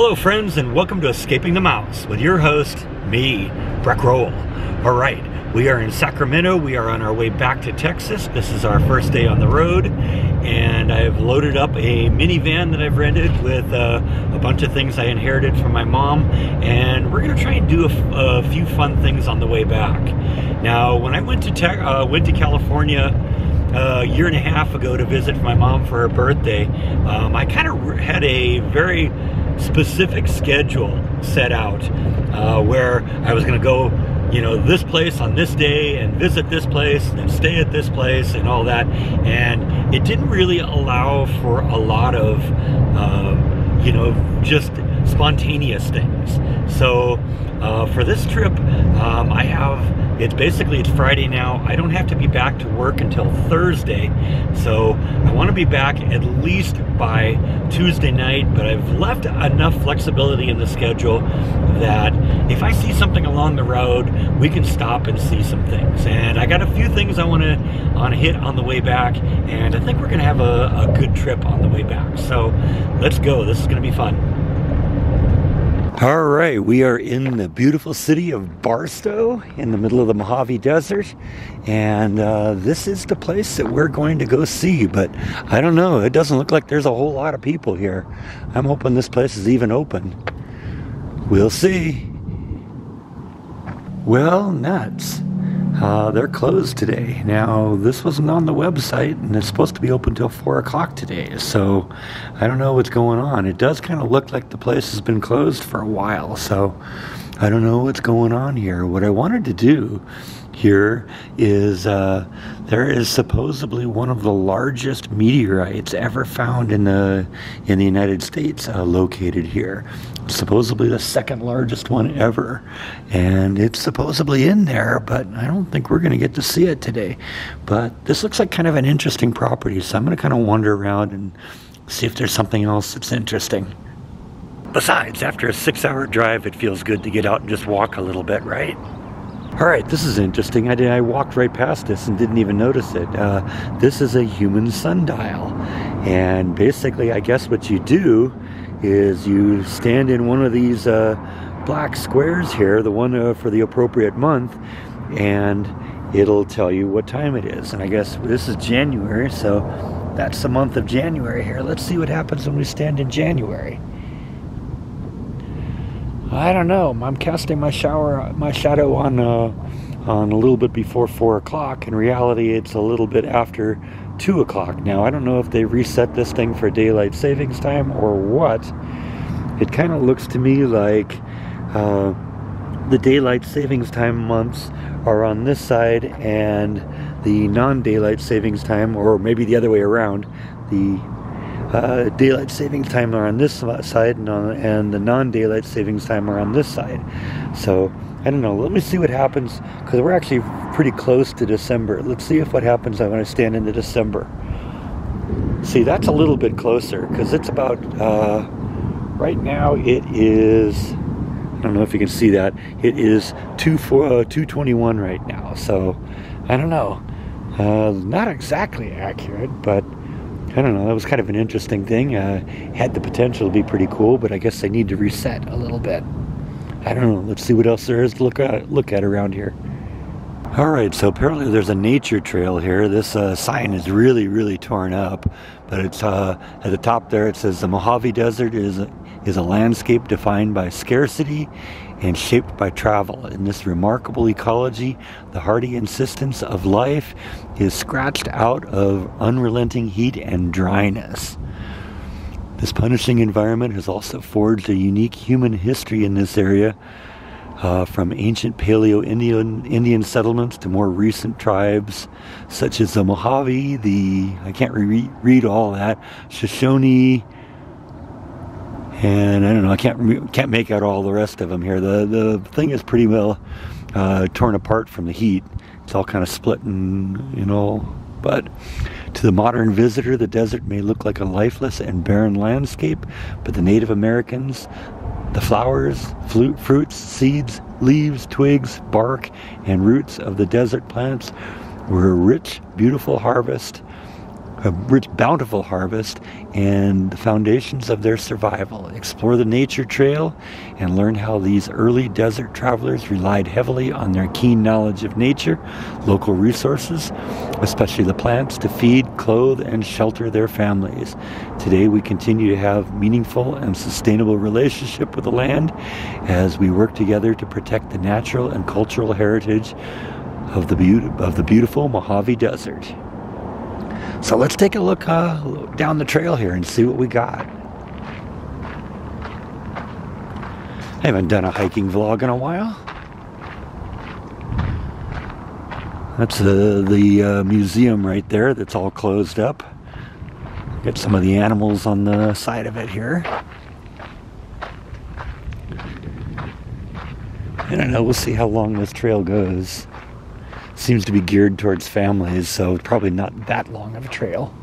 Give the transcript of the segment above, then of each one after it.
Hello friends, and welcome to Escaping the Mouse with your host, me, Breck Roll. Alright, we are in Sacramento. We are on our way back to Texas. This is our first day on the road, and I've loaded up a minivan that I've rented with a bunch of things I inherited from my mom, and we're going to try and do a few fun things on the way back. Now, when I went to California a year and a half ago to visit my mom for her birthday, I kind of had a very specific schedule set out where I was going to go, you know, this place on this day and visit this place and then stay at this place and all that, and it didn't really allow for a lot of you know, just spontaneous things. So for this trip, it's Friday now. I don't have to be back to work until Thursday, so I want to be back at least by Tuesday night, but I've left enough flexibility in the schedule that if I see something along the road, we can stop and see some things. And I got a few things I want to hit on the way back, and I think we're going to have a good trip on the way back. So let's go. This is going to be fun. All right, we are in the beautiful city of Barstow in the middle of the Mojave Desert, and this is the place that we're going to go see, but I don't know, it doesn't look like there's a whole lot of people here. I'm hoping this place is even open. We'll see. Well, nuts. They're closed today. Now, this wasn't on the website, and it's supposed to be open till 4 o'clock today, so I don't know what's going on. It does kind of look like the place has been closed for a while, so I don't know what's going on here. What I wanted to do here is there is supposedly one of the largest meteorites ever found in the United States located here. Supposedly the second largest one ever, and it's supposedly in there, but I don't think we're going to get to see it today. But this looks like kind of an interesting property, so I'm going to kind of wander around and see if there's something else that's interesting. Besides, after a 6-hour drive, it feels good to get out and just walk a little bit, right? Alright, this is interesting. I walked right past this and didn't even notice it. This is a human sundial, and basically I guess what you do is you stand in one of these black squares here, the one for the appropriate month, and it'll tell you what time it is. And I guess this is January, so that's the month of January here. Let's see what happens when we stand in January. I don't know. I'm casting my shadow on a little bit before 4 o'clock. In reality, it's a little bit after 2 o'clock. Now, I don't know if they reset this thing for daylight savings time or what. It kind of looks to me like the daylight savings time months are on this side, and the non-daylight savings time, or maybe the other way around, the daylight savings time are on this side, and the non-daylight savings time are on this side. So I don't know. Let me see what happens, because we're actually pretty close to December. Let's see what happens when I stand into December. See, that's a little bit closer, because it's about right now it is, I don't know if you can see that, it is 2:21 right now. So I don't know, not exactly accurate, but I don't know, that was kind of an interesting thing. Had the potential to be pretty cool, but I guess they need to reset a little bit. I don't know. Let's see what else there is to look at around here. Alright, so apparently there's a nature trail here. This sign is really, really torn up, but it's at the top there it says the Mojave Desert is a landscape defined by scarcity and shaped by travel. In this remarkable ecology, the hardy insistence of life is scratched out of unrelenting heat and dryness. This punishing environment has also forged a unique human history in this area, from ancient Paleo-Indian settlements to more recent tribes such as the Mojave, I can't read all that, Shoshone, and I don't know, I can't make out all the rest of them here. The thing is pretty well torn apart from the heat. It's all kind of split and, you know, but to the modern visitor, the desert may look like a lifeless and barren landscape, but the Native Americans, the flowers, fruits, seeds, leaves, twigs, bark, and roots of the desert plants were a rich, beautiful harvest a rich, bountiful harvest, and the foundations of their survival. Explore the nature trail and learn how these early desert travelers relied heavily on their keen knowledge of nature, local resources, especially the plants, to feed, clothe, and shelter their families. Today we continue to have meaningful and sustainable relationship with the land as we work together to protect the natural and cultural heritage of the beautiful Mojave Desert. So let's take a look down the trail here and see what we got. I haven't done a hiking vlog in a while. That's the museum right there that's all closed up. Got some of the animals on the side of it here. I don't know, we'll see how long this trail goes. Seems to be geared towards families, so it's probably not that long of a trail.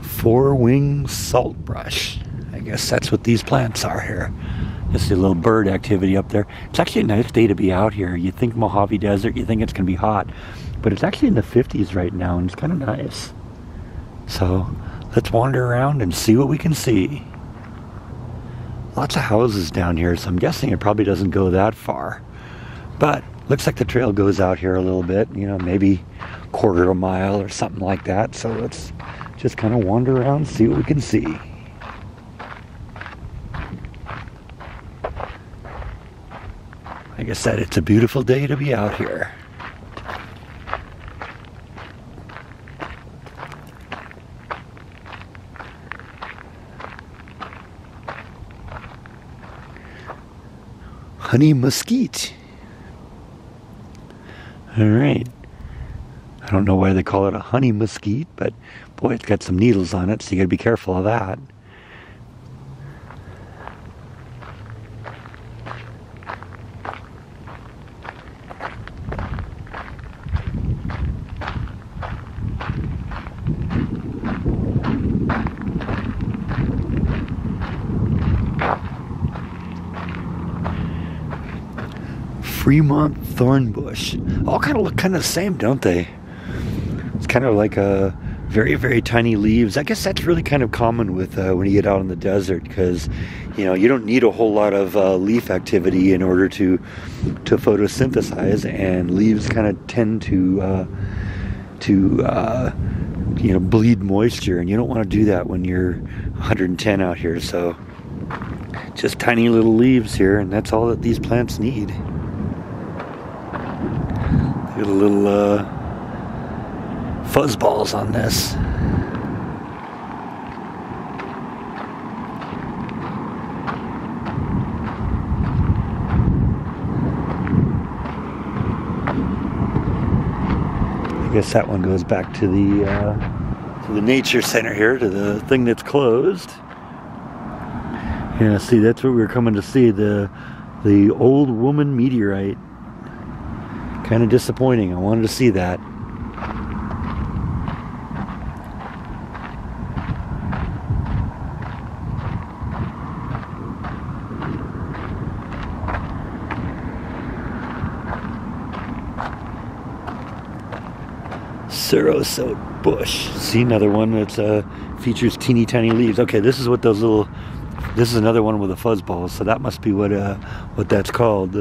Four-wing saltbrush. I guess that's what these plants are here. Just a little bird activity up there. It's actually a nice day to be out here. You think Mojave Desert, you think it's going to be hot, but it's actually in the 50s right now, and it's kind of nice. So let's wander around and see what we can see. Lots of houses down here, so I'm guessing it probably doesn't go that far. But looks like the trail goes out here a little bit, you know, maybe a quarter of a mile or something like that. So let's just kind of wander around, see what we can see. Like I said, it's a beautiful day to be out here. Honey mesquite. All right. I don't know why they call it a honey mesquite, but boy, it's got some needles on it, so you gotta be careful of that. Fremont thornbush. All kind of look kind of the same, don't they? It's kind of like a very, very tiny leaves. I guess that's really kind of common with when you get out in the desert, because you know you don't need a whole lot of leaf activity in order to photosynthesize, and leaves kind of tend to you know, bleed moisture, and you don't want to do that when you're 110 out here. So just tiny little leaves here, and that's all that these plants need. Got a little fuzz balls on this. I guess that one goes back to the nature center here, to the thing that's closed. Yeah, see, that's what we were coming to see, the old woman meteorite. Kind of disappointing. I wanted to see that. Surosot bush. See, another one that features teeny tiny leaves. Okay, this is what those little. This is another one with the fuzz balls. So that must be what that's called.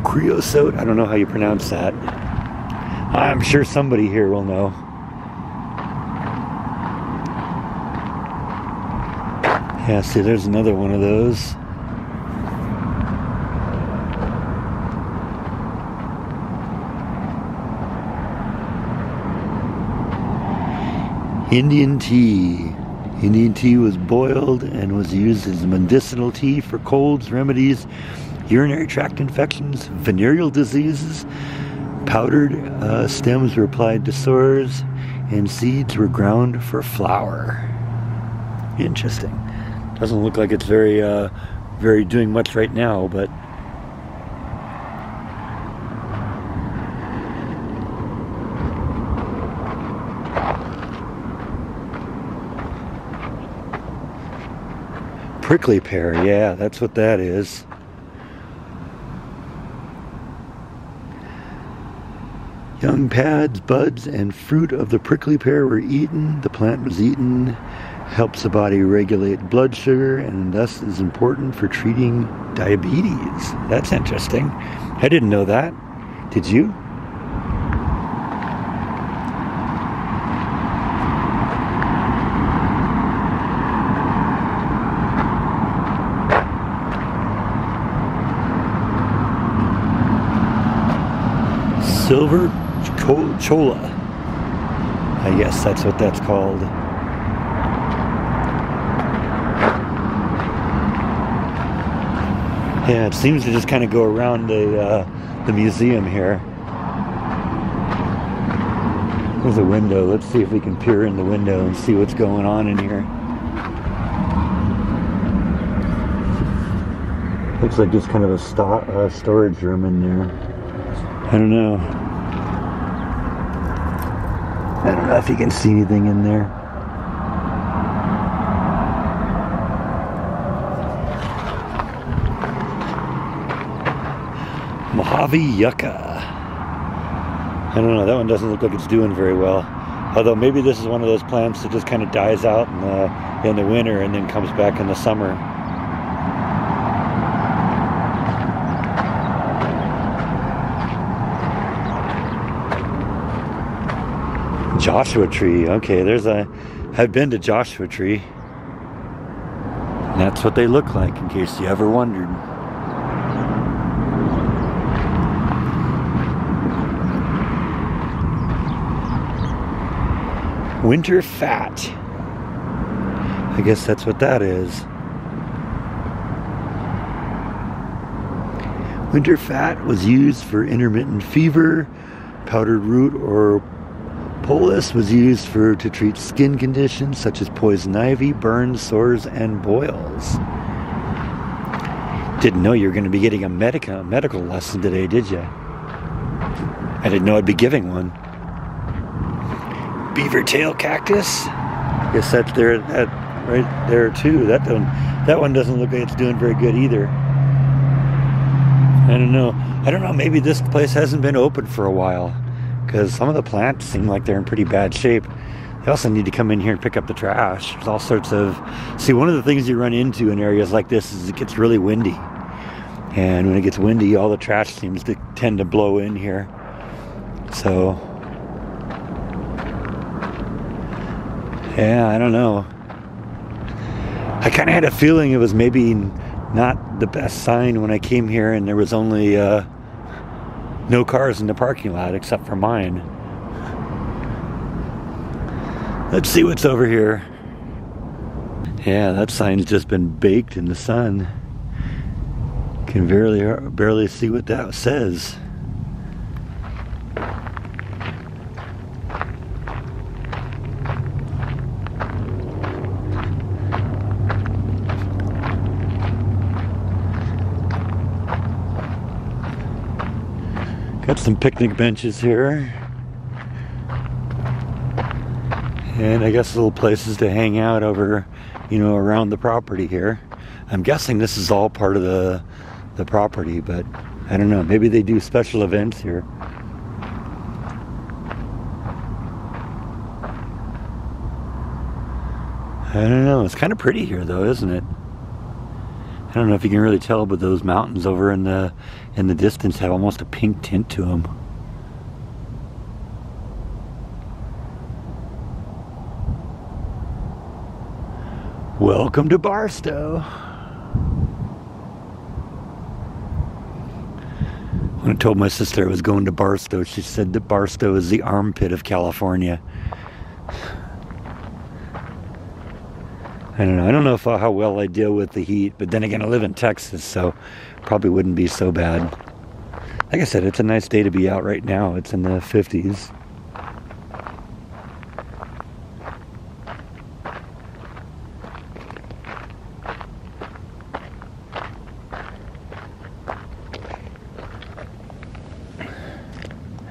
Creosote. I don't know how you pronounce that. I'm sure somebody here will know. Yeah, see, there's another one of those. Indian tea. Indian tea was boiled and was used as medicinal tea for colds, remedies, urinary tract infections, venereal diseases. Powdered stems were applied to sores, and seeds were ground for flour. Interesting. Doesn't look like it's very doing much right now, but Prickly pear, yeah, that's what that is. Young pads, buds, and fruit of the prickly pear were eaten. The plant was eaten, helps the body regulate blood sugar, and thus is important for treating diabetes. That's interesting. I didn't know that. Did you? Silver cholla. I guess that's what that's called. Yeah, it seems to just kind of go around the museum here. There's a window. Let's see if we can peer in the window and see what's going on in here. Looks like just kind of a storage room in there. I don't know. I don't know if you can see anything in there. Mojave yucca. I don't know, that one doesn't look like it's doing very well. Although maybe this is one of those plants that just kind of dies out in the winter and then comes back in the summer. Joshua tree. Okay, I've been to Joshua tree. And that's what they look like, in case you ever wondered. Winter fat. I guess that's what that is. Winter fat was used for intermittent fever. Powdered root or polis was used to treat skin conditions such as poison ivy, burns, sores, and boils. Didn't know you were going to be getting a medical lesson today, did you? I didn't know I'd be giving one. Beaver tail cactus. Guess that's there, right there too. That one doesn't look like it's doing very good either. I don't know. Maybe this place hasn't been open for a while, because some of the plants seem like they're in pretty bad shape. They also need to come in here and pick up the trash. There's all sorts of... See, one of the things you run into in areas like this is it gets really windy. And when it gets windy, all the trash seems to tend to blow in here. So... yeah, I don't know. I kind of had a feeling it was maybe not the best sign when I came here and there was only... no cars in the parking lot except for mine. Let's see what's over here. Yeah, that sign's just been baked in the sun. Can barely see what that says. Got some picnic benches here. And I guess little places to hang out over, around the property here. I'm guessing this is all part of the property, but I don't know. Maybe they do special events here. I don't know. It's kind of pretty here though, isn't it? I don't know if you can really tell, but those mountains over in the distance have almost a pink tint to them. Welcome to Barstow. When I told my sister I was going to Barstow, she said that Barstow is the armpit of California. I don't know. I don't know how well I deal with the heat, but then again, I live in Texas, so probably wouldn't be so bad. Like I said, it's a nice day to be out right now. It's in the 50s.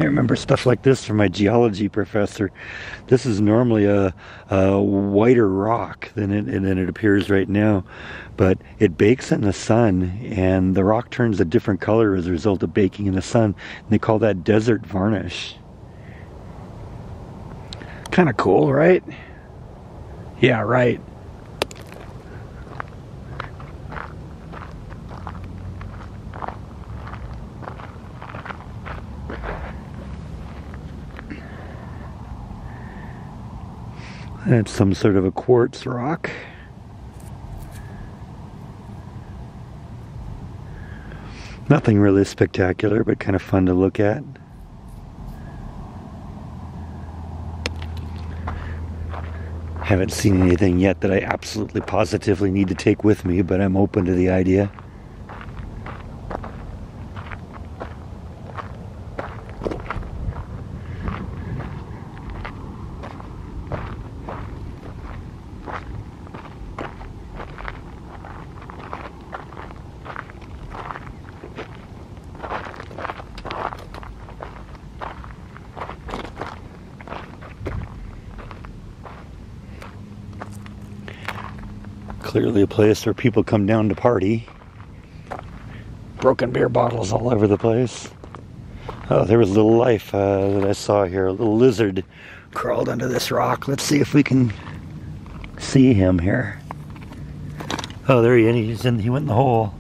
I remember stuff like this from my geology professor. This is normally a whiter rock than it appears right now, but it bakes in the sun, and the rock turns a different color as a result of baking in the sun, and they call that desert varnish. Kind of cool, right? Yeah, right. That's some sort of a quartz rock. Nothing really spectacular, but kind of fun to look at. Haven't seen anything yet that I absolutely positively need to take with me, but I'm open to the idea. Clearly a place where people come down to party. Broken beer bottles all over the place. Oh, there was a little life that I saw here. A little lizard crawled under this rock. Let's see if we can see him here. Oh, there he is. He went in the hole.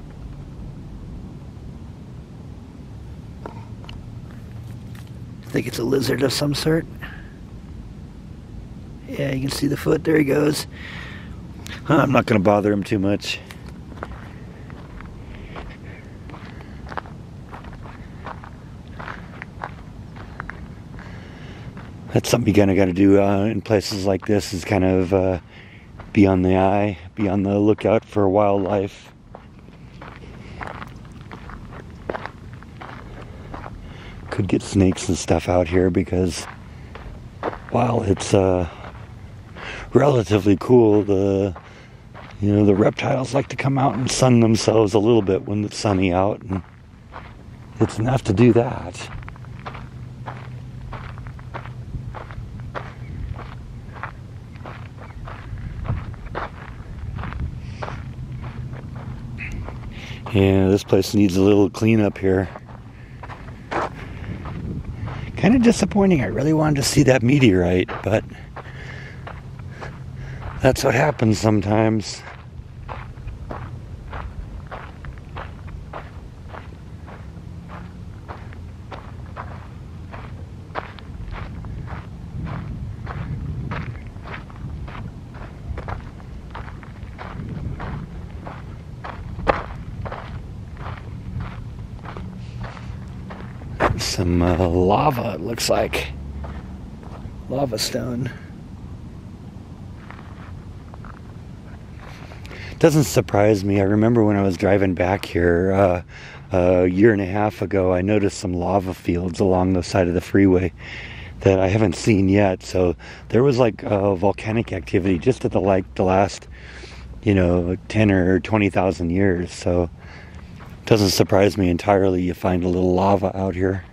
I think it's a lizard of some sort. Yeah, you can see the foot. There he goes. I'm not going to bother him too much. That's something you kind of got to do in places like this, is kind of be on the eye, be on the lookout for wildlife. Could get snakes and stuff out here because while it's relatively cool, the reptiles like to come out and sun themselves a little bit when it's sunny out, and it's enough to do that. Yeah, this place needs a little cleanup here. Kind of disappointing. I really wanted to see that meteorite, but that's what happens sometimes. Some lava, it looks like. Lava stone. Doesn't surprise me. I remember when I was driving back here a year and a half ago, I noticed some lava fields along the side of the freeway that I haven't seen yet. So there was like volcanic activity just at the last 10 or 20,000 years. So it doesn't surprise me entirely you find a little lava out here.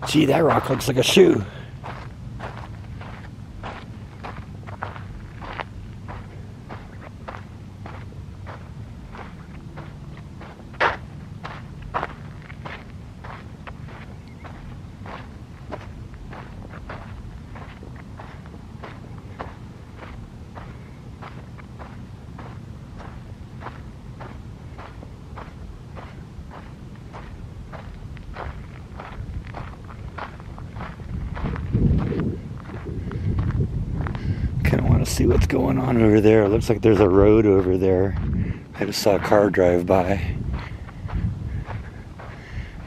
Gee, that rock looks like a shoe. See what's going on over there. It looks like there's a road over there. I just saw a car drive by.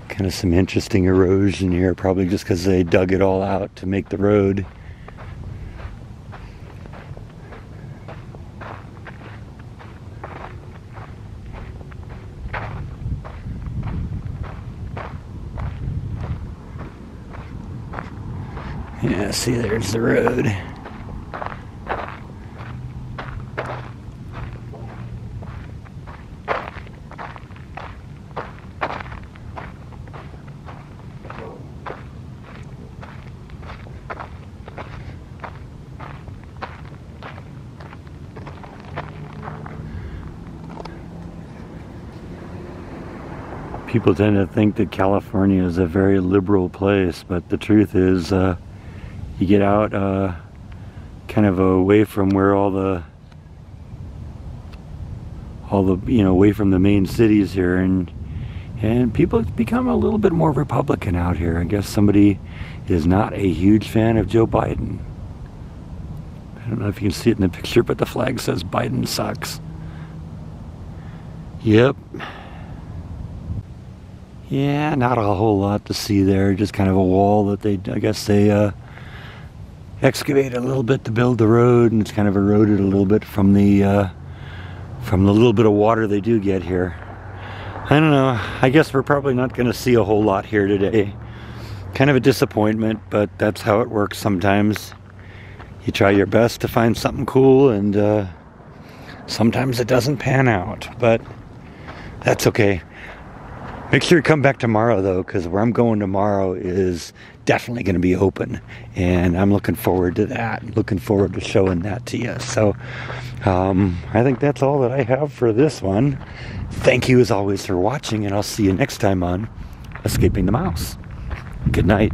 Kind of some interesting erosion here, probably just because they dug it all out to make the road. Yeah, see, there's the road. People tend to think that California is a very liberal place, but the truth is, you get out kind of away from where all the away from the main cities here, and people become a little bit more Republican out here. I guess somebody is not a huge fan of Joe Biden. I don't know if you can see it in the picture, but the flag says Biden sucks. Yep. Yeah, not a whole lot to see there. Just kind of a wall that I guess they excavated a little bit to build the road, and it's kind of eroded a little bit from the little bit of water they do get here. I don't know. I guess we're probably not going to see a whole lot here today. Kind of a disappointment, but that's how it works sometimes. You try your best to find something cool, and sometimes it doesn't pan out, but that's okay. Make sure you come back tomorrow, though, because where I'm going tomorrow is definitely going to be open, and I'm looking forward to that. Looking forward to showing that to you. So I think that's all that I have for this one. Thank you, as always, for watching, and I'll see you next time on Escaping the Mouse. Good night.